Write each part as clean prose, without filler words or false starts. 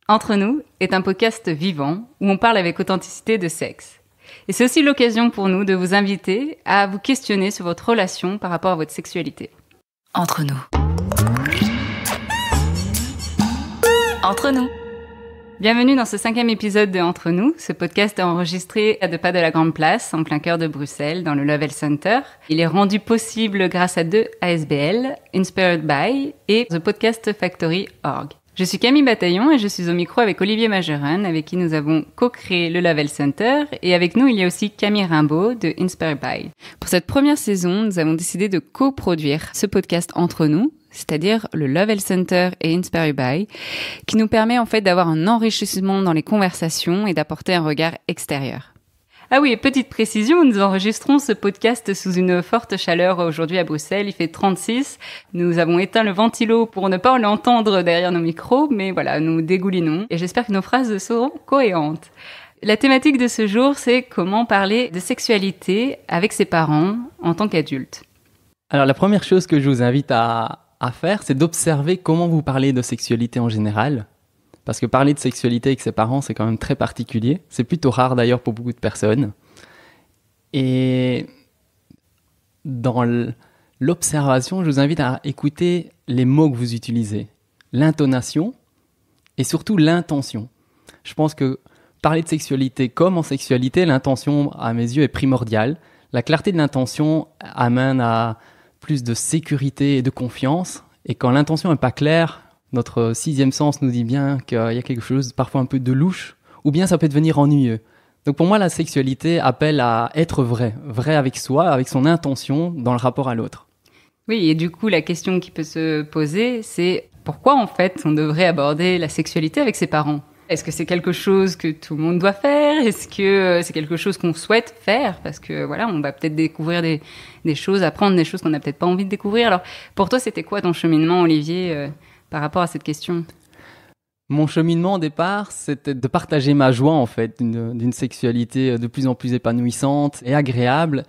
Entre nous est un podcast vivant où on parle avec authenticité de sexe. Et c'est aussi l'occasion pour nous de vous inviter à vous questionner sur votre relation par rapport à votre sexualité. Entre nous. Entre nous. Bienvenue dans ce 5e épisode de Entre nous. Ce podcast est enregistré à 2 pas de la Grande Place, en plein cœur de Bruxelles, dans le Lovell Center. Il est rendu possible grâce à 2 ASBL, Inspired by et The Podcast Factory.org. Je suis Camille Bataillon et je suis au micro avec Olivier Majeran, avec qui nous avons co-créé le Lovell Center. Et avec nous, il y a aussi Camille Rimbaud de Inspired by. Pour cette première saison, nous avons décidé de coproduire ce podcast entre nous, c'est-à-dire le Lovell Center et Inspired by, qui nous permet en fait d'avoir un enrichissement dans les conversations et d'apporter un regard extérieur. Ah oui, et petite précision, nous enregistrons ce podcast sous une forte chaleur aujourd'hui à Bruxelles. Il fait 36. Nous avons éteint le ventilo pour ne pas l'entendre derrière nos micros, mais voilà, nous dégoulinons et j'espère que nos phrases seront cohérentes. La thématique de ce jour, c'est comment parler de sexualité avec ses parents en tant qu'adulte. Alors la première chose que je vous invite à faire, c'est d'observer comment vous parlez de sexualité en général. Parce que parler de sexualité avec ses parents, c'est quand même très particulier. C'est plutôt rare d'ailleurs pour beaucoup de personnes. Et dans l'observation, je vous invite à écouter les mots que vous utilisez, l'intonation et surtout l'intention. Je pense que parler de sexualité comme en sexualité, l'intention, à mes yeux, est primordiale. La clarté de l'intention amène à plus de sécurité et de confiance. Et quand l'intention n'est pas claire, notre 6e sens nous dit bien qu'il y a quelque chose parfois un peu de louche, ou bien ça peut devenir ennuyeux. Donc pour moi, la sexualité appelle à être vrai avec soi, avec son intention dans le rapport à l'autre. Oui, et du coup, la question qui peut se poser, c'est pourquoi en fait on devrait aborder la sexualité avec ses parents ? Est-ce que c'est quelque chose que tout le monde doit faire ? Est-ce que c'est quelque chose qu'on souhaite faire ? Parce que voilà, on va peut-être découvrir des choses, apprendre des choses qu'on n'a peut-être pas envie de découvrir. Alors pour toi, c'était quoi ton cheminement, Olivier, par rapport à cette question ? Mon cheminement au départ, c'était de partager ma joie en fait, d'une sexualité de plus en plus épanouissante et agréable.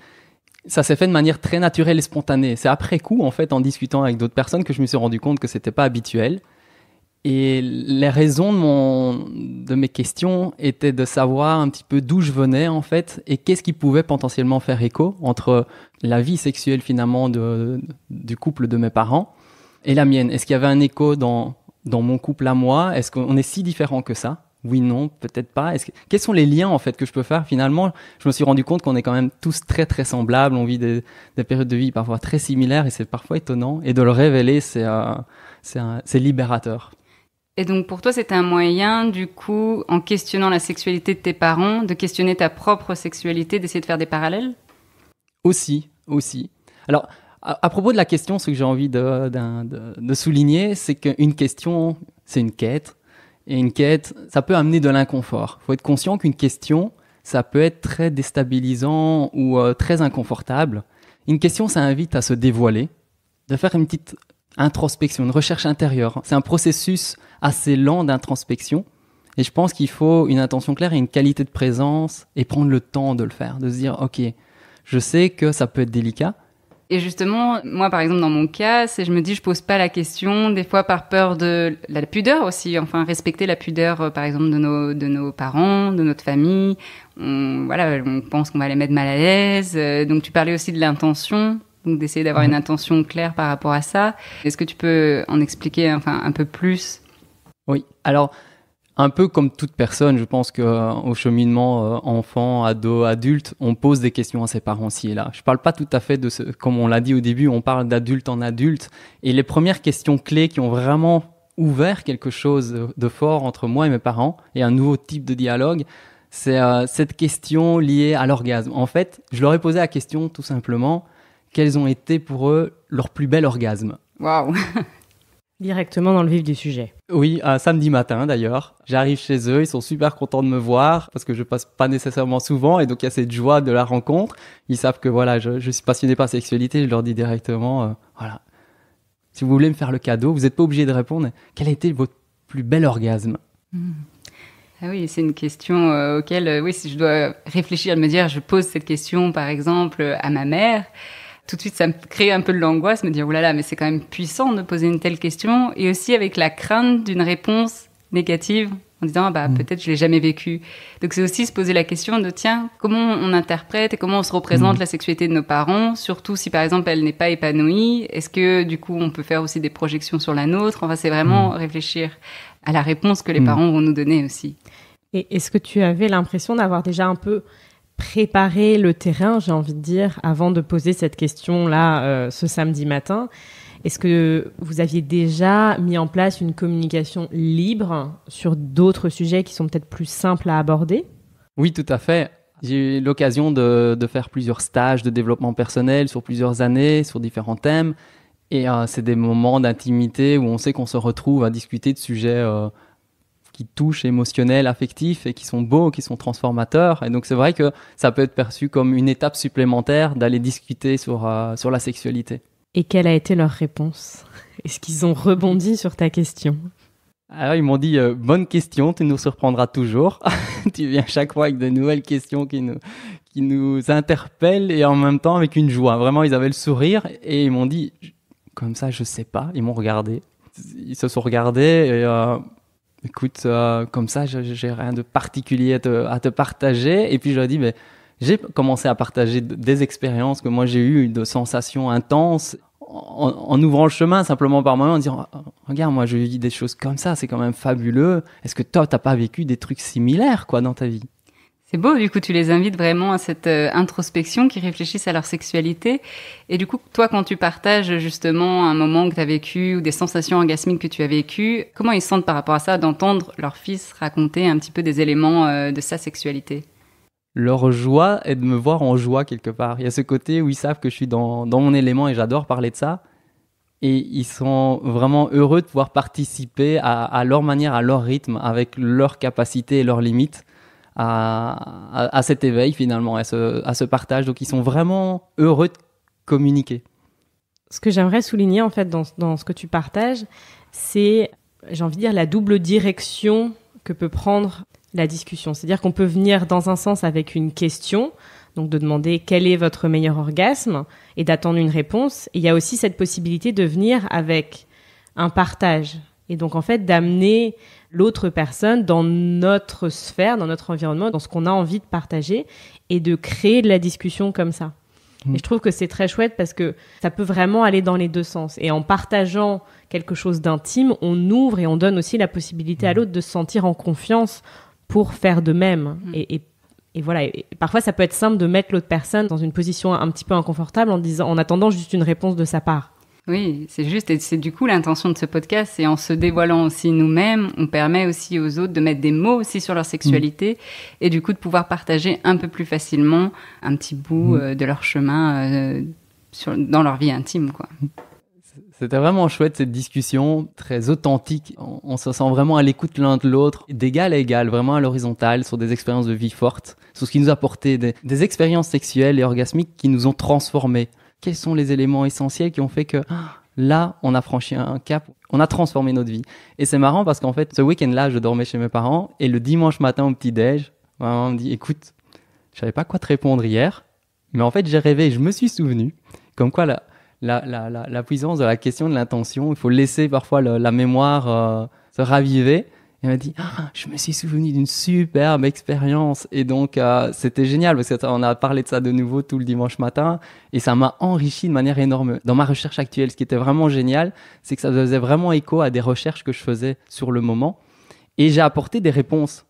Ça s'est fait de manière très naturelle et spontanée. C'est après coup, en fait, en discutant avec d'autres personnes, que je me suis rendu compte que c'était pas habituel. Et les raisons de mes questions étaient de savoir un petit peu d'où je venais en fait et qu'est-ce qui pouvait potentiellement faire écho entre la vie sexuelle finalement du couple de mes parents et la mienne. Est-ce qu'il y avait un écho dans mon couple à moi ? Est-ce qu'on est si différents que ça ? Oui, non, peut-être pas. Quels sont les liens en fait que je peux faire ? Finalement, je me suis rendu compte qu'on est quand même tous très très semblables. On vit des périodes de vie parfois très similaires et c'est parfois étonnant. Et de le révéler, c'est libérateur. Et donc pour toi, c'était un moyen, du coup, en questionnant la sexualité de tes parents, de questionner ta propre sexualité, d'essayer de faire des parallèles ? Aussi. Alors, à propos de la question, ce que j'ai envie de souligner, c'est qu'une question, c'est une quête. Et une quête, ça peut amener de l'inconfort. Il faut être conscient qu'une question, ça peut être très déstabilisant ou très inconfortable. Une question, ça invite à se dévoiler, de faire une petite introspection, une recherche intérieure. C'est un processus assez lent d'introspection. Et je pense qu'il faut une intention claire et une qualité de présence et prendre le temps de le faire, de se dire, OK, je sais que ça peut être délicat. Et justement, moi, par exemple, dans mon cas, je me dis, je pose pas la question, des fois par peur de la pudeur aussi, enfin, respecter la pudeur, par exemple, de nos parents, de notre famille. On pense qu'on va les mettre mal à l'aise. Donc, tu parlais aussi de l'intention, donc d'essayer d'avoir une intention claire par rapport à ça. Est-ce que tu peux en expliquer un peu plus ? Oui, alors, un peu comme toute personne, je pense qu'au cheminement enfant, ado, adulte, on pose des questions à ses parents ci et là. Je ne parle pas tout à fait comme on l'a dit au début, on parle d'adulte en adulte. Et les premières questions clés qui ont vraiment ouvert quelque chose de fort entre moi et mes parents, et un nouveau type de dialogue, c'est cette question liée à l'orgasme. En fait, je leur ai posé la question tout simplement, quels ont été pour eux leur plus bel orgasme ? Waouh. Directement dans le vif du sujet. Oui, un samedi matin d'ailleurs. J'arrive chez eux, ils sont super contents de me voir parce que je passe pas nécessairement souvent et donc il y a cette joie de la rencontre. Ils savent que voilà, je suis passionné par la sexualité, je leur dis directement, voilà, si vous voulez me faire le cadeau, vous n'êtes pas obligé de répondre. Quel a été votre plus bel orgasme ? Ah oui, c'est une question auquel, si je dois réfléchir, me dire, je pose cette question par exemple à ma mère. Tout de suite, ça me crée un peu de l'angoisse, me dire, oulala, mais c'est quand même puissant de poser une telle question. Et aussi avec la crainte d'une réponse négative en disant peut-être je l'ai jamais vécu. Donc c'est aussi se poser la question de tiens, comment on interprète et comment on se représente la sexualité de nos parents, surtout si par exemple elle n'est pas épanouie. Est-ce que du coup on peut faire aussi des projections sur la nôtre? Enfin c'est vraiment réfléchir à la réponse que les parents vont nous donner aussi. Et est-ce que tu avais l'impression d'avoir déjà un peu préparé le terrain, j'ai envie de dire, avant de poser cette question-là ce samedi matin? Est-ce que vous aviez déjà mis en place une communication libre sur d'autres sujets qui sont peut-être plus simples à aborder? Oui, tout à fait. J'ai eu l'occasion de faire plusieurs stages de développement personnel sur plusieurs années, sur différents thèmes. Et c'est des moments d'intimité où on sait qu'on se retrouve à discuter de sujets qui touchent émotionnels, affectifs et qui sont beaux, qui sont transformateurs. Et donc c'est vrai que ça peut être perçu comme une étape supplémentaire d'aller discuter sur la sexualité. Et quelle a été leur réponse? Est-ce qu'ils ont rebondi sur ta question? Alors ils m'ont dit bonne question, tu nous surprendras toujours. Tu viens chaque fois avec de nouvelles questions qui nous interpellent et en même temps avec une joie. Vraiment, ils avaient le sourire et ils m'ont dit comme ça, je sais pas. Ils m'ont regardé, ils se sont regardés et écoute, comme ça, j'ai rien de particulier à te partager. Et puis je leur ai dit j'ai commencé à partager des expériences que moi j'ai eues, de sensations intenses, en ouvrant le chemin simplement par moi, en disant regarde, moi j'ai eu des choses comme ça, c'est quand même fabuleux. Est-ce que toi t'as pas vécu des trucs similaires dans ta vie? C'est beau, du coup tu les invites vraiment à cette introspection, qui réfléchissent à leur sexualité. Et du coup toi, quand tu partages justement un moment que tu as vécu ou des sensations orgasmiques que tu as vécues, comment ils se sentent par rapport à ça, d'entendre leur fils raconter un petit peu des éléments de sa sexualité? Leur joie est de me voir en joie quelque part. Il y a ce côté où ils savent que je suis dans mon élément et j'adore parler de ça. Et ils sont vraiment heureux de pouvoir participer à leur manière, à leur rythme, avec leurs capacités et leurs limites à cet éveil finalement, à ce partage. Donc ils sont vraiment heureux de communiquer. Ce que j'aimerais souligner en fait dans ce que tu partages, c'est, j'ai envie de dire, la double direction que peut prendre la discussion. C'est-à-dire qu'on peut venir dans un sens avec une question, donc de demander quel est votre meilleur orgasme et d'attendre une réponse. Et il y a aussi cette possibilité de venir avec un partage. Et donc en fait d'amener l'autre personne dans notre sphère, dans notre environnement, dans ce qu'on a envie de partager et de créer de la discussion comme ça. Et je trouve que c'est très chouette parce que ça peut vraiment aller dans les deux sens. Et en partageant quelque chose d'intime, on ouvre et on donne aussi la possibilité à l'autre de se sentir en confiance pour faire de même. Et voilà. Et parfois, ça peut être simple de mettre l'autre personne dans une position un petit peu inconfortable en attendant juste une réponse de sa part. Oui, c'est juste, et c'est du coup l'intention de ce podcast, c'est en se dévoilant aussi nous-mêmes, on permet aussi aux autres de mettre des mots aussi sur leur sexualité et du coup de pouvoir partager un peu plus facilement un petit bout de leur chemin dans leur vie intime, quoi. C'était vraiment chouette cette discussion, très authentique. On se sent vraiment à l'écoute l'un de l'autre, d'égal à égal, vraiment à l'horizontale, sur des expériences de vie fortes, sur ce qui nous a apporté des expériences sexuelles et orgasmiques qui nous ont transformés. Quels sont les éléments essentiels qui ont fait que là, on a franchi un cap, on a transformé notre vie. Et c'est marrant parce qu'en fait, ce week-end-là, je dormais chez mes parents et le dimanche matin au petit-déj, ma maman me dit « Écoute, je savais pas quoi te répondre hier, mais en fait, j'ai rêvé et je me suis souvenu. » Comme quoi, la puissance de la question, de l'intention, il faut laisser parfois la mémoire se raviver. Elle m'a dit je me suis souvenu d'une superbe expérience. Et donc, c'était génial parce qu'on a parlé de ça de nouveau tout le dimanche matin et ça m'a enrichi de manière énorme. Dans ma recherche actuelle, ce qui était vraiment génial, c'est que ça faisait vraiment écho à des recherches que je faisais sur le moment et j'ai apporté des réponses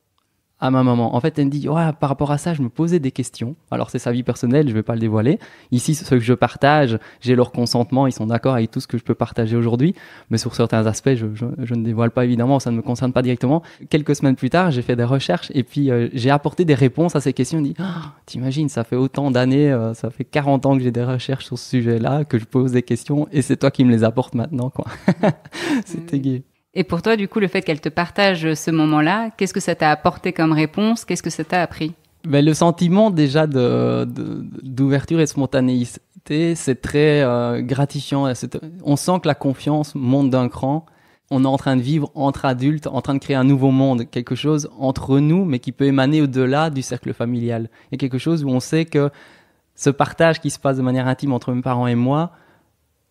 à ma maman. En fait, elle me dit par rapport à ça, je me posais des questions. Alors, c'est sa vie personnelle, je vais pas le dévoiler. Ici, ce que je partage, j'ai leur consentement, ils sont d'accord avec tout ce que je peux partager aujourd'hui. Mais sur certains aspects, je ne dévoile pas évidemment, ça ne me concerne pas directement. Quelques semaines plus tard, j'ai fait des recherches et puis j'ai apporté des réponses à ces questions. Je me dis t'imagines, ça fait autant d'années, ça fait 40 ans que j'ai des recherches sur ce sujet-là, que je pose des questions et c'est toi qui me les apportes maintenant, quoi. C'était gai. Et pour toi, du coup, le fait qu'elle te partage ce moment-là, qu'est-ce que ça t'a apporté comme réponse? Qu'est-ce que ça t'a appris? Le sentiment déjà d'ouverture et de spontanéité, c'est très gratifiant. On sent que la confiance monte d'un cran. On est en train de vivre entre adultes, en train de créer un nouveau monde, quelque chose entre nous, mais qui peut émaner au-delà du cercle familial. Il y a quelque chose où on sait que ce partage qui se passe de manière intime entre mes parents et moi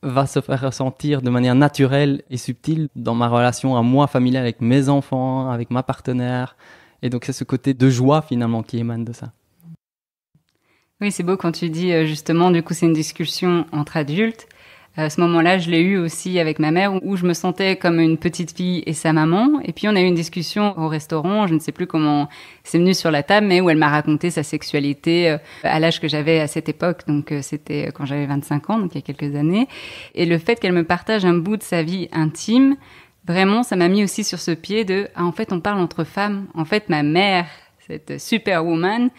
va se faire ressentir de manière naturelle et subtile dans ma relation à moi familiale avec mes enfants, avec ma partenaire. Et donc c'est ce côté de joie finalement qui émane de ça. Oui, c'est beau quand tu dis justement, du coup c'est une discussion entre adultes. À ce moment-là, je l'ai eu aussi avec ma mère où je me sentais comme une petite fille et sa maman. Et puis on a eu une discussion au restaurant, je ne sais plus comment c'est venu sur la table, mais où elle m'a raconté sa sexualité à l'âge que j'avais à cette époque. Donc c'était quand j'avais 25 ans, donc il y a quelques années. Et le fait qu'elle me partage un bout de sa vie intime, vraiment, ça m'a mis aussi sur ce pied de en fait, on parle entre femmes. En fait, ma mère, cette superwoman,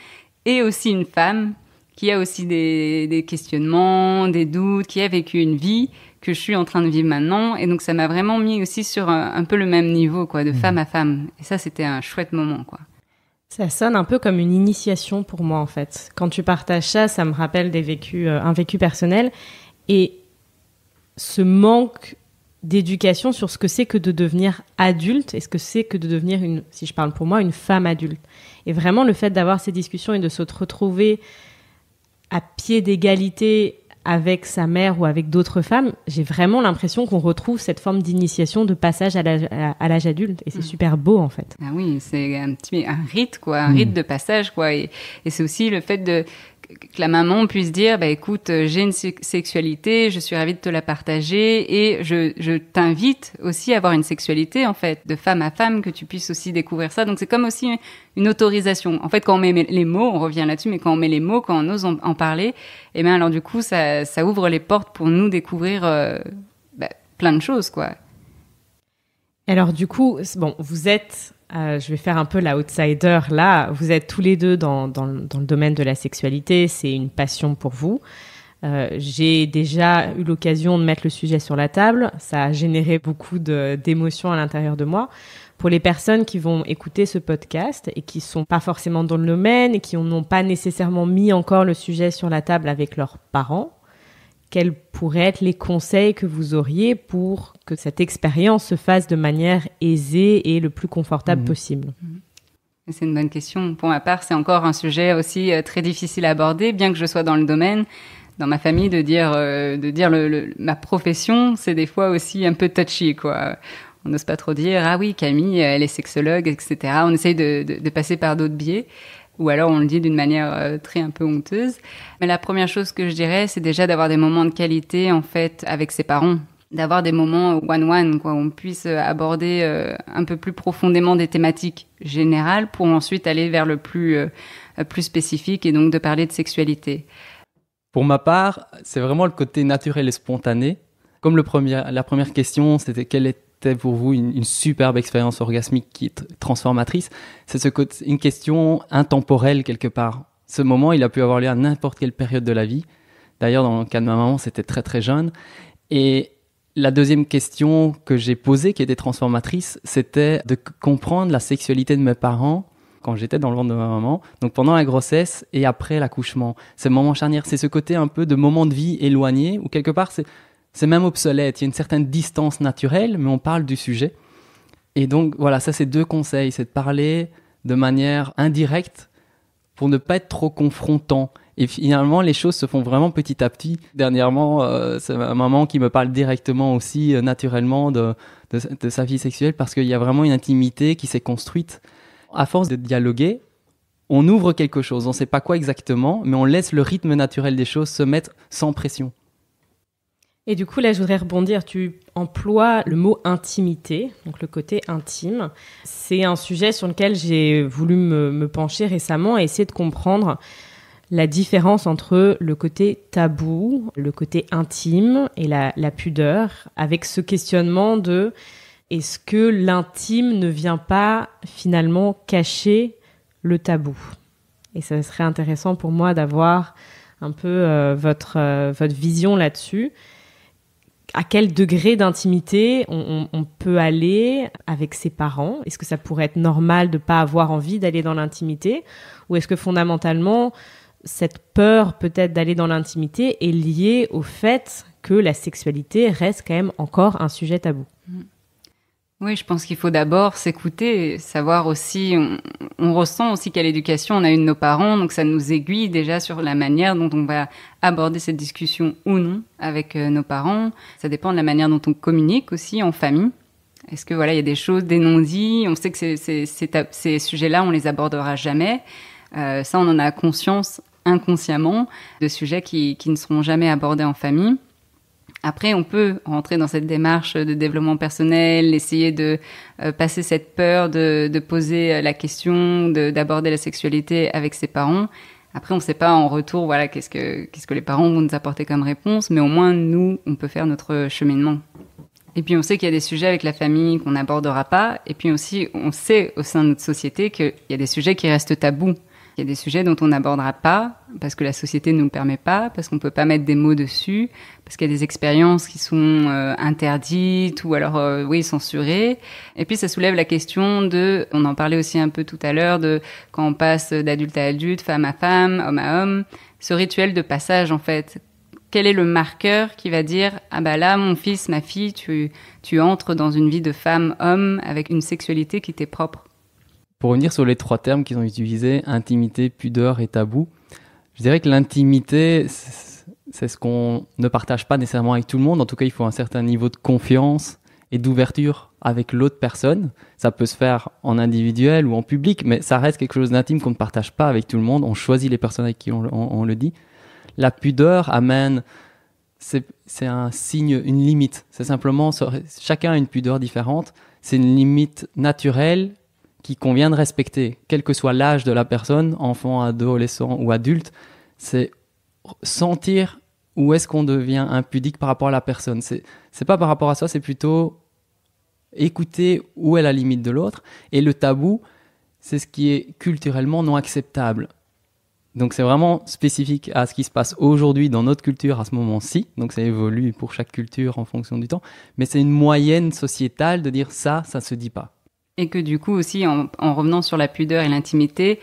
est aussi une femme qui a aussi des questionnements, des doutes, qui a vécu une vie que je suis en train de vivre maintenant. Et donc, ça m'a vraiment mis aussi sur un peu le même niveau, quoi, de femme à femme. Et ça, c'était un chouette moment, quoi. Ça sonne un peu comme une initiation pour moi, en fait. Quand tu partages ça, ça me rappelle un vécu personnel. Et ce manque d'éducation sur ce que c'est que de devenir adulte et ce que c'est que de devenir, si je parle pour moi, une femme adulte. Et vraiment, le fait d'avoir ces discussions et de se retrouver à pied d'égalité avec sa mère ou avec d'autres femmes, j'ai vraiment l'impression qu'on retrouve cette forme d'initiation, de passage à l'âge adulte. Et c'est super beau, en fait. Ah oui, c'est un rite, quoi, un rite de passage, quoi. Et c'est aussi le fait que la maman puisse dire, bah écoute, j'ai une sexualité, je suis ravie de te la partager et je t'invite aussi à avoir une sexualité, en fait, de femme à femme, que tu puisses aussi découvrir ça. Donc c'est comme aussi une autorisation. En fait, quand on met les mots, on revient là-dessus, mais quand on met les mots, quand on ose en parler, eh bien alors du coup, ça ouvre les portes pour nous découvrir plein de choses, quoi. Alors du coup, bon, vous êtes... je vais faire un peu la outsider là. Vous êtes tous les deux dans le domaine de la sexualité. C'est une passion pour vous. J'ai déjà eu l'occasion de mettre le sujet sur la table. Ça a généré beaucoup d'émotions à l'intérieur de moi. Pour les personnes qui vont écouter ce podcast et qui sont pas forcément dans le domaine et qui n'ont pas nécessairement mis encore le sujet sur la table avec leurs parents, quels pourraient être les conseils que vous auriez pour que cette expérience se fasse de manière aisée et le plus confortable possible? C'est une bonne question. Pour ma part, c'est encore un sujet aussi très difficile à aborder, bien que je sois dans le domaine. Dans ma famille, de dire ma profession, c'est des fois aussi un peu touchy, quoi. On n'ose pas trop dire, ah oui, Camille, elle est sexologue, etc. On essaye de passer par d'autres biais. Ou alors on le dit d'une manière très un peu honteuse. Mais la première chose que je dirais, c'est déjà d'avoir des moments de qualité, en fait, avec ses parents. D'avoir des moments one-one, quoi, où on puisse aborder un peu plus profondément des thématiques générales pour ensuite aller vers le plus spécifique et donc de parler de sexualité. Pour ma part, c'est vraiment le côté naturel et spontané. Comme la première question, c'était quelle était pour vous une superbe expérience orgasmique qui est transformatrice. C'est une question intemporelle quelque part. Ce moment, il a pu avoir lieu à n'importe quelle période de la vie. D'ailleurs, dans le cas de ma maman, c'était très très jeune. Et la deuxième question que j'ai posée, qui était transformatrice, c'était de comprendre la sexualité de mes parents quand j'étais dans le ventre de ma maman, donc pendant la grossesse et après l'accouchement. Ce moment charnière, c'est ce côté un peu de moment de vie éloigné, où quelque part, c'est même obsolète. Il y a une certaine distance naturelle, mais on parle du sujet. Et donc, voilà, ça, c'est 2 conseils. C'est de parler de manière indirecte pour ne pas être trop confrontant. Et finalement, les choses se font vraiment petit à petit. Dernièrement, c'est ma maman qui me parle directement aussi, naturellement, de sa vie sexuelle, parce qu'il y a vraiment une intimité qui s'est construite. À force de dialoguer, on ouvre quelque chose. On ne sait pas quoi exactement, mais on laisse le rythme naturel des choses se mettre sans pression. Et du coup, là, je voudrais rebondir. Tu emploies le mot intimité, donc le côté intime. C'est un sujet sur lequel j'ai voulu me pencher récemment et essayer de comprendre la différence entre le côté tabou, le côté intime et la pudeur, avec ce questionnement de est-ce que l'intime ne vient pas finalement cacher le tabou? Et ça serait intéressant pour moi d'avoir un peu votre vision là-dessus. À quel degré d'intimité on peut aller avec ses parents? Est-ce que ça pourrait être normal de ne pas avoir envie d'aller dans l'intimité? Ou est-ce que fondamentalement, cette peur peut-être d'aller dans l'intimité est liée au fait que la sexualité reste quand même encore un sujet tabou? Oui, je pense qu'il faut d'abord s'écouter, savoir aussi, on ressent aussi quelle éducation on a eu de nos parents, donc ça nous aiguille déjà sur la manière dont on va aborder cette discussion ou non avec nos parents. Ça dépend de la manière dont on communique aussi en famille. Est-ce que voilà, il y a des choses, des non-dits, on sait que ces sujets-là, on les abordera jamais. Ça, on en a conscience inconsciemment de sujets qui ne seront jamais abordés en famille. Après, on peut rentrer dans cette démarche de développement personnel, essayer de passer cette peur de poser la question, d'aborder la sexualité avec ses parents. Après, on ne sait pas en retour, voilà, qu'est-ce que les parents vont nous apporter comme réponse, mais au moins, nous, on peut faire notre cheminement. Et puis, on sait qu'il y a des sujets avec la famille qu'on n'abordera pas. Et puis aussi, on sait au sein de notre société qu'il y a des sujets qui restent tabous. Il y a des sujets dont on n'abordera pas parce que la société ne nous le permet pas, parce qu'on ne peut pas mettre des mots dessus, parce qu'il y a des expériences qui sont interdites ou alors, censurées. Et puis, ça soulève la question on en parlait aussi un peu tout à l'heure, de quand on passe d'adulte à adulte, femme à femme, homme à homme, ce rituel de passage, en fait. Quel est le marqueur qui va dire « Ah bah là, mon fils, ma fille, tu entres dans une vie de femme-homme avec une sexualité qui t'est propre ». Pour revenir sur les 3 termes qu'ils ont utilisés, intimité, pudeur et tabou, je dirais que l'intimité, c'est ce qu'on ne partage pas nécessairement avec tout le monde. En tout cas, il faut un certain niveau de confiance et d'ouverture avec l'autre personne. Ça peut se faire en individuel ou en public, mais ça reste quelque chose d'intime qu'on ne partage pas avec tout le monde. On choisit les personnes avec qui on le dit. La pudeur amène, c'est un signe, une limite. C'est simplement, chacun a une pudeur différente. C'est une limite naturelle qui convient de respecter, quel que soit l'âge de la personne, enfant, adolescent ou adulte. C'est sentir où est-ce qu'on devient impudique par rapport à la personne. C'est pas par rapport à ça, c'est plutôt écouter où est la limite de l'autre. Et le tabou, c'est ce qui est culturellement non acceptable. Donc c'est vraiment spécifique à ce qui se passe aujourd'hui dans notre culture à ce moment-ci. Donc ça évolue pour chaque culture en fonction du temps. Mais c'est une moyenne sociétale de dire ça se dit pas. Et que du coup aussi, en revenant sur la pudeur et l'intimité,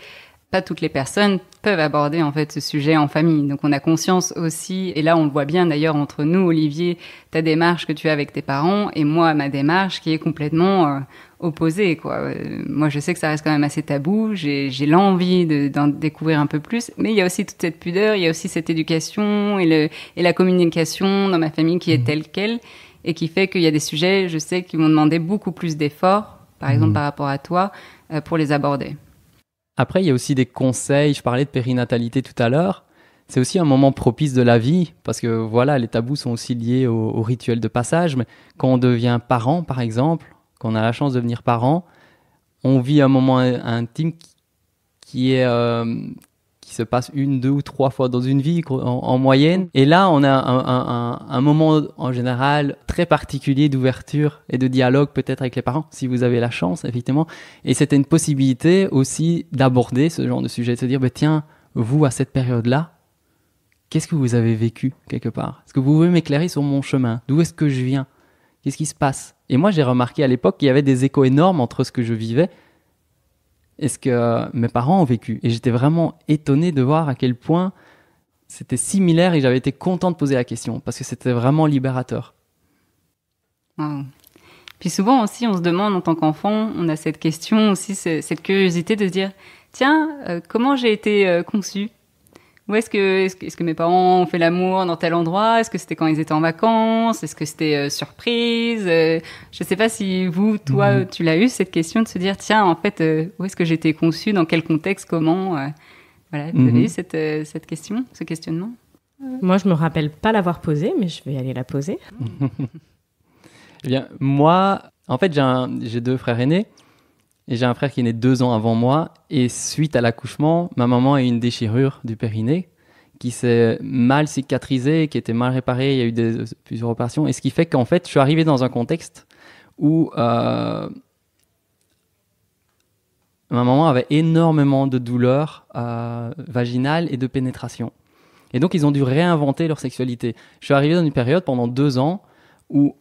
pas toutes les personnes peuvent aborder en fait ce sujet en famille. Donc on a conscience aussi, et là on le voit bien d'ailleurs entre nous, Olivier, ta démarche que tu as avec tes parents et moi ma démarche qui est complètement opposée, quoi. Moi je sais que ça reste quand même assez tabou, j'ai l'envie d'en découvrir un peu plus, mais il y a aussi toute cette pudeur, il y a aussi cette éducation et la communication dans ma famille qui est telle qu'elle et qui fait qu'il y a des sujets, je sais, qui m'ont demandé beaucoup plus d'efforts, par exemple par rapport à toi, pour les aborder. Après, il y a aussi des conseils. Je parlais de périnatalité tout à l'heure. C'est aussi un moment propice de la vie parce que voilà, les tabous sont aussi liés au rituel de passage. Mais quand on devient parent, par exemple, quand on a la chance de devenir parent, on vit un moment intime qui se passe 1, 2 ou 3 fois dans une vie en moyenne. Et là, on a un moment en général très particulier d'ouverture et de dialogue peut-être avec les parents, si vous avez la chance, effectivement. Et c'était une possibilité aussi d'aborder ce genre de sujet, de se dire, tiens, vous, à cette période-là, qu'est-ce que vous avez vécu quelque part ? Est-ce que vous pouvez m'éclairer sur mon chemin ? D'où est-ce que je viens ? Qu'est-ce qui se passe ? Et moi, j'ai remarqué à l'époque qu'il y avait des échos énormes entre ce que je vivais et ce que mes parents ont vécu. Et j'étais vraiment étonné de voir à quel point c'était similaire et j'avais été content de poser la question parce que c'était vraiment libérateur. Wow. Puis souvent aussi, on se demande en tant qu'enfant, on a cette question aussi, cette curiosité de se dire « Tiens, comment j'ai été conçue ? Où est-ce que mes parents ont fait l'amour dans tel endroit ? Est-ce que c'était quand ils étaient en vacances ? Est-ce que c'était surprise ? Je ne sais pas si toi, tu l'as eu, cette question de se dire, tiens, en fait, où est-ce que j'ai été conçue ? Dans quel contexte ? Comment ? Voilà, vous avez eu cette question, ce questionnement ? Moi, je ne me rappelle pas l'avoir posée, mais je vais aller la poser. Eh bien, moi, en fait, j'ai 2 frères aînés. Et j'ai un frère qui est né 2 ans avant moi. Et suite à l'accouchement, ma maman a eu une déchirure du périnée qui s'est mal cicatrisée, qui était mal réparée. Il y a eu plusieurs opérations. Et ce qui fait qu'en fait, je suis arrivé dans un contexte où ma maman avait énormément de douleurs vaginales et de pénétration. Et donc, ils ont dû réinventer leur sexualité. Je suis arrivé dans une période pendant 2 ans où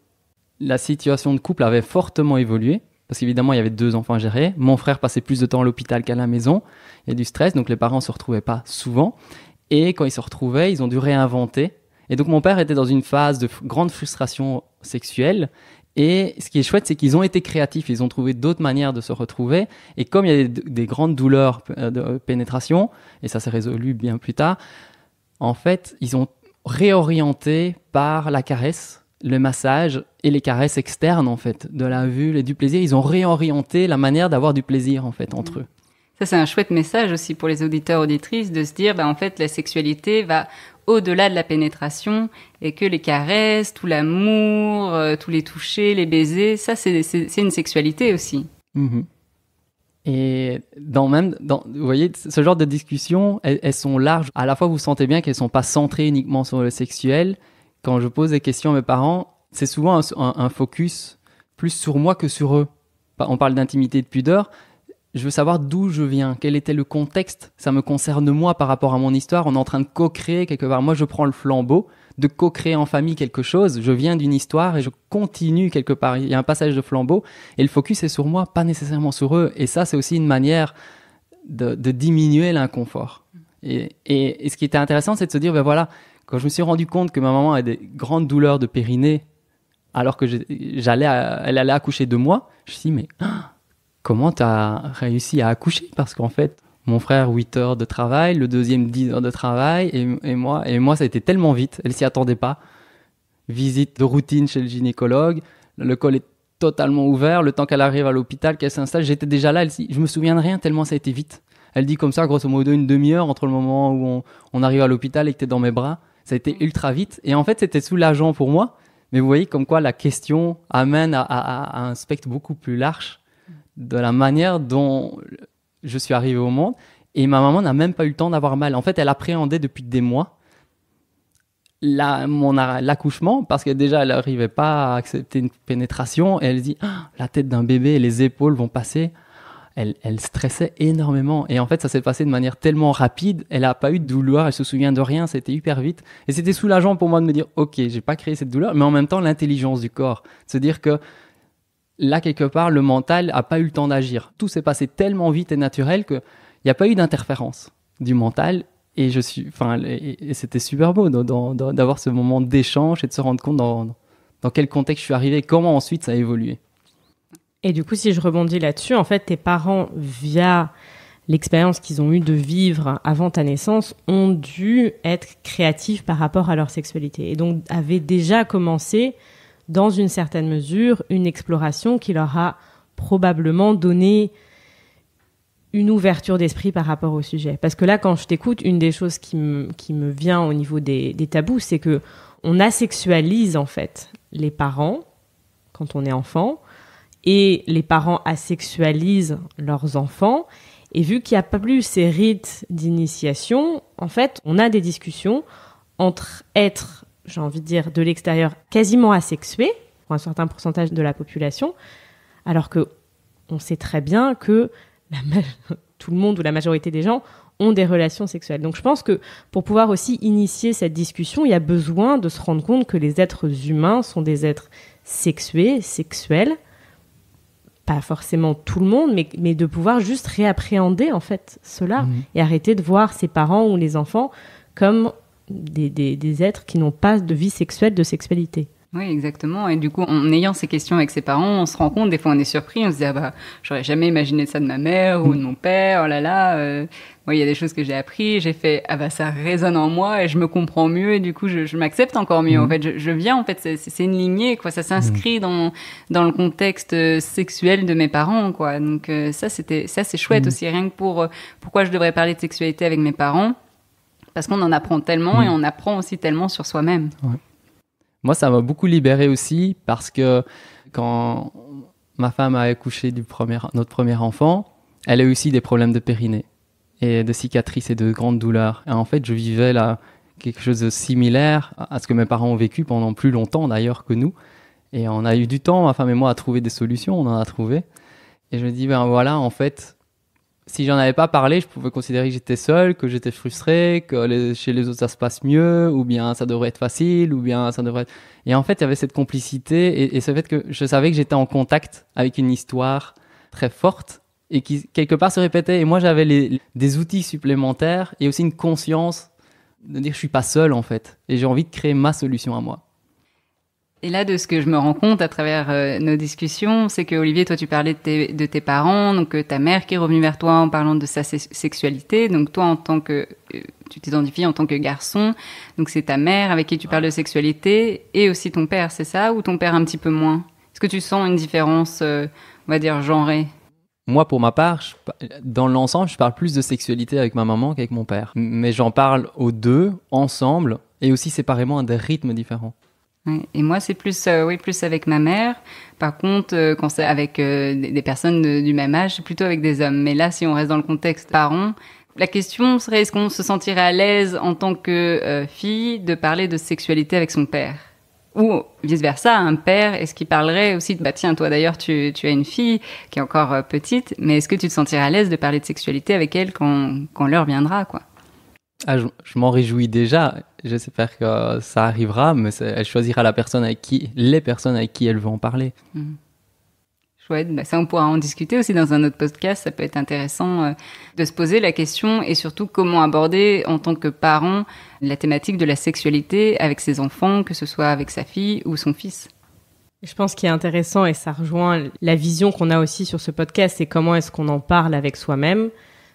la situation de couple avait fortement évolué. Parce qu'évidemment, il y avait 2 enfants à gérer. Mon frère passait plus de temps à l'hôpital qu'à la maison. Il y a du stress, donc les parents ne se retrouvaient pas souvent. Et quand ils se retrouvaient, ils ont dû réinventer. Et donc mon père était dans une phase de grande frustration sexuelle Et ce qui est chouette, c'est qu'ils ont été créatifs, ils ont trouvé d'autres manières de se retrouver. Et comme il y a des grandes douleurs de pénétration, et ça s'est résolu bien plus tard, en fait, ils ont réorienté par la caresse, le massage et les caresses externes, en fait, de la vue et du plaisir. Ils ont réorienté la manière d'avoir du plaisir, en fait, entre eux. Ça, c'est un chouette message aussi pour les auditeurs, auditrices, de se dire, en fait, la sexualité va au-delà de la pénétration et que les caresses, tout l'amour, tous les touchers, les baisers, ça, c'est une sexualité aussi. Mm-hmm. Et vous voyez, ce genre de discussions, elles sont larges. À la fois, vous sentez bien qu'elles sont pas centrées uniquement sur le sexuel. Quand je pose des questions à mes parents, c'est souvent un focus plus sur moi que sur eux. On parle d'intimité et de pudeur. Je veux savoir d'où je viens, quel était le contexte. Ça me concerne moi par rapport à mon histoire. On est en train de co-créer quelque part. Moi, je prends le flambeau de co-créer en famille quelque chose. Je viens d'une histoire et je continue quelque part. Il y a un passage de flambeau et le focus est sur moi, pas nécessairement sur eux. Et ça, c'est aussi une manière de diminuer l'inconfort. Et ce qui était intéressant, c'est de se dire, voilà, quand je me suis rendu compte que ma maman a des grandes douleurs de périnée, alors que elle allait accoucher de moi, je me suis dit, mais comment tu as réussi à accoucher? Parce qu'en fait, mon frère, 8 heures de travail, le deuxième 10 heures de travail, et moi, ça a été tellement vite, elle s'y attendait pas. Visite de routine chez le gynécologue, le col est totalement ouvert, le temps qu'elle arrive à l'hôpital, qu'elle s'installe, j'étais déjà là, je me souviens de rien tellement ça a été vite. Elle dit comme ça, grosso modo, une demi-heure entre le moment où on arrive à l'hôpital et que tu es dans mes bras. Ça a été ultra vite. Et en fait, c'était soulageant pour moi. Mais vous voyez comme quoi la question amène à un spectre beaucoup plus large de la manière dont je suis arrivé au monde. Et ma maman n'a même pas eu le temps d'avoir mal. En fait, elle appréhendait depuis des mois l'accouchement parce que déjà, elle n'arrivait pas à accepter une pénétration. Et elle dit, la tête d'un bébé et les épaules vont passer. Elle stressait énormément. Et en fait, ça s'est passé de manière tellement rapide. Elle n'a pas eu de douleur. Elle se souvient de rien. C'était hyper vite. Et c'était soulageant pour moi de me dire, OK, j'ai pas créé cette douleur. Mais en même temps, l'intelligence du corps. Se dire que là, quelque part, le mental n'a pas eu le temps d'agir. Tout s'est passé tellement vite et naturel qu'il n'y a pas eu d'interférence du mental. Et c'était super beau d'avoir ce moment d'échange et de se rendre compte dans quel contexte je suis arrivé et comment ensuite ça a évolué. Et du coup, si je rebondis là-dessus, en fait, tes parents, via l'expérience qu'ils ont eue de vivre avant ta naissance, ont dû être créatifs par rapport à leur sexualité. Et donc, avaient déjà commencé, dans une certaine mesure, une exploration qui leur a probablement donné une ouverture d'esprit par rapport au sujet. Parce que là, quand je t'écoute, une des choses qui me vient au niveau des tabous, c'est que on asexualise, en fait, les parents, quand on est enfant, et les parents asexualisent leurs enfants. Et vu qu'il n'y a pas plus ces rites d'initiation, en fait, on a des discussions entre être, j'ai envie de dire, de l'extérieur, quasiment asexué, pour un certain pourcentage de la population, alors que on sait très bien que tout le monde ou la majorité des gens ont des relations sexuelles. Donc je pense que pour pouvoir aussi initier cette discussion, il y a besoin de se rendre compte que les êtres humains sont des êtres sexués, sexuels, pas forcément tout le monde, mais de pouvoir juste réappréhender en fait cela et arrêter de voir ses parents ou les enfants comme des êtres qui n'ont pas de vie sexuelle, de sexualité. Oui, exactement. Et du coup, en ayant ces questions avec ses parents, on se rend compte, des fois on est surpris, on se dit, j'aurais jamais imaginé ça de ma mère ou de mon père, oh là là, moi il y a des choses que j'ai appris, j'ai fait, ça résonne en moi et je me comprends mieux et du coup je m'accepte encore mieux. En fait, je viens, en fait, c'est une lignée, quoi, ça s'inscrit dans le contexte sexuel de mes parents, quoi. Donc ça c'est chouette aussi, rien que pourquoi je devrais parler de sexualité avec mes parents, parce qu'on en apprend tellement et on apprend aussi tellement sur soi-même. Ouais. Moi, ça m'a beaucoup libéré aussi parce que quand ma femme a accouché notre premier enfant, elle a eu aussi des problèmes de périnée et de cicatrices et de grandes douleurs. Et en fait, je vivais là quelque chose de similaire à ce que mes parents ont vécu pendant plus longtemps d'ailleurs que nous. Et on a eu du temps, ma femme et moi, à trouver des solutions. On en a trouvé. Et je me dis, voilà, en fait, si j'en avais pas parlé, je pouvais considérer que j'étais seul, que j'étais frustré, que chez les autres ça se passe mieux, ou bien ça devrait être facile, ou bien ça devrait être... Et en fait, il y avait cette complicité et ce fait que je savais que j'étais en contact avec une histoire très forte et qui, quelque part, se répétait. Et moi, j'avais des outils supplémentaires et aussi une conscience de dire que je suis pas seul, en fait. Et j'ai envie de créer ma solution à moi. Et là, de ce que je me rends compte à travers nos discussions, c'est que Olivier, toi, tu parlais de tes parents, donc ta mère qui est revenue vers toi en parlant de sa sexualité. Donc toi, en tant que tu t'identifies en tant que garçon, donc c'est ta mère avec qui tu parles de sexualité, et aussi ton père, c'est ça, ou ton père un petit peu moins? Est-ce que tu sens une différence, on va dire, genrée? Moi, pour ma part, dans l'ensemble, je parle plus de sexualité avec ma maman qu'avec mon père. Mais j'en parle aux deux, ensemble, et aussi séparément à des rythmes différents. Ouais. Et moi, c'est plus avec ma mère. Par contre, quand c'est avec des personnes du même âge, c'est plutôt avec des hommes. Mais là, si on reste dans le contexte parents, la question serait, est-ce qu'on se sentirait à l'aise en tant que fille de parler de sexualité avec son père? Ou vice-versa, un père, est-ce qu'il parlerait aussi de, tiens, toi d'ailleurs, tu as une fille qui est encore petite, mais est-ce que tu te sentirais à l'aise de parler de sexualité avec elle quand l'heure viendra, quoi? Ah, je m'en réjouis déjà. J'espère que ça arrivera, mais elle choisira les personnes avec qui elle veut en parler. Chouette. Ça, on pourra en discuter aussi dans un autre podcast. Ça peut être intéressant de se poser la question et surtout comment aborder en tant que parent la thématique de la sexualité avec ses enfants, que ce soit avec sa fille ou son fils. Je pense qu'il est intéressant, et ça rejoint la vision qu'on a aussi sur ce podcast, c'est comment est-ce qu'on en parle avec soi-même,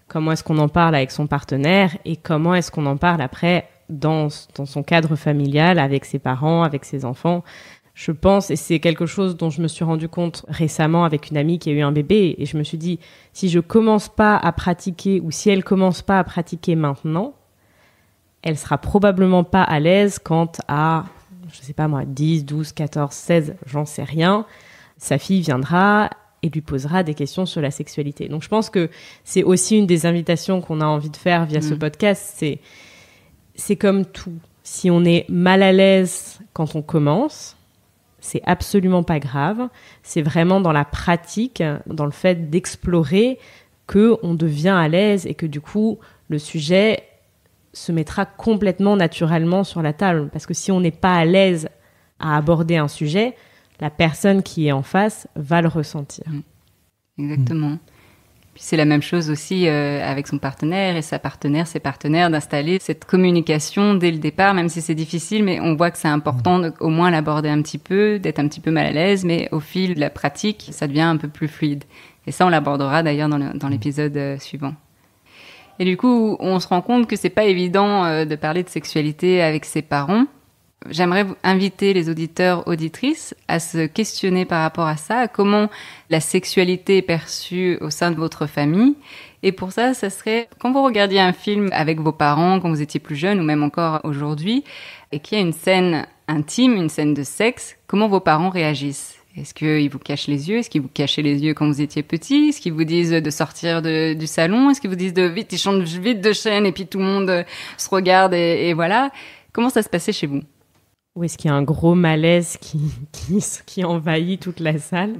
comment est-ce qu'on en parle avec son partenaire et comment est-ce qu'on en parle après dans son cadre familial, avec ses parents, avec ses enfants. Je pense, et c'est quelque chose dont je me suis rendu compte récemment avec une amie qui a eu un bébé, et je me suis dit, si je commence pas à pratiquer, ou si elle commence pas à pratiquer maintenant, elle sera probablement pas à l'aise quand à, je sais pas moi, 10, 12, 14, 16, j'en sais rien, sa fille viendra et lui posera des questions sur la sexualité. Donc je pense que c'est aussi une des invitations qu'on a envie de faire via ce podcast, c'est comme tout. Si on est mal à l'aise quand on commence, c'est absolument pas grave. C'est vraiment dans la pratique, dans le fait d'explorer, qu'on devient à l'aise et que du coup, le sujet se mettra complètement naturellement sur la table. Parce que si on n'est pas à l'aise à aborder un sujet, la personne qui est en face va le ressentir. Exactement. Puis c'est la même chose aussi avec son partenaire et ses partenaires, d'installer cette communication dès le départ, même si c'est difficile, mais on voit que c'est important au moins l'aborder un petit peu, d'être un petit peu mal à l'aise, mais au fil de la pratique, ça devient un peu plus fluide. Et ça, on l'abordera d'ailleurs dans l'épisode suivant. Et du coup, on se rend compte que c'est pas évident de parler de sexualité avec ses parents. J'aimerais inviter les auditeurs, auditrices à se questionner par rapport à ça, comment la sexualité est perçue au sein de votre famille. Et pour ça, ça serait quand vous regardiez un film avec vos parents, quand vous étiez plus jeune ou même encore aujourd'hui, et qu'il y a une scène intime, une scène de sexe, comment vos parents réagissent? Est-ce qu'ils vous cachent les yeux? Est-ce qu'ils vous cachaient les yeux quand vous étiez petit? Est-ce qu'ils vous disent de sortir du salon? Est-ce qu'ils vous disent de vite, ils chantent vite de chaîne et puis tout le monde se regarde et voilà? Comment ça se passait chez vous? Ou est-ce qu'il y a un gros malaise qui envahit toute la salle?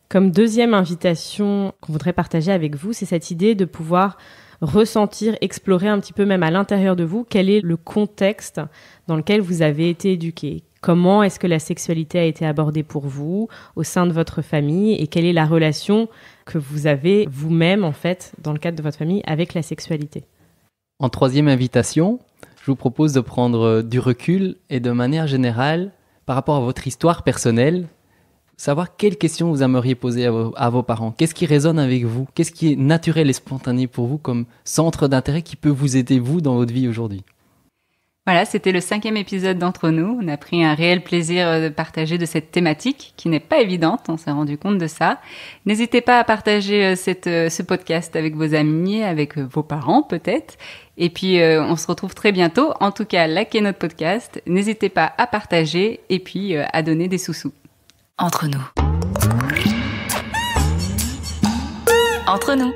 Comme deuxième invitation qu'on voudrait partager avec vous, c'est cette idée de pouvoir ressentir, explorer un petit peu même à l'intérieur de vous, quel est le contexte dans lequel vous avez été éduqué. Comment est-ce que la sexualité a été abordée pour vous au sein de votre famille et quelle est la relation que vous avez vous-même, en fait, dans le cadre de votre famille, avec la sexualité? En troisième invitation, je vous propose de prendre du recul et de manière générale, par rapport à votre histoire personnelle, savoir quelles questions vous aimeriez poser à vos parents. Qu'est-ce qui résonne avec vous? Qu'est-ce qui est naturel et spontané pour vous comme centre d'intérêt qui peut vous aider, vous, dans votre vie aujourd'hui? Voilà, c'était le 5e épisode d'Entre nous. On a pris un réel plaisir de partager de cette thématique qui n'est pas évidente, on s'est rendu compte de ça. N'hésitez pas à partager ce podcast avec vos amis, avec vos parents peut-être. Et puis, on se retrouve très bientôt. En tout cas, likez notre podcast. N'hésitez pas à partager et puis à donner des sous-sous. Entre nous. Entre nous.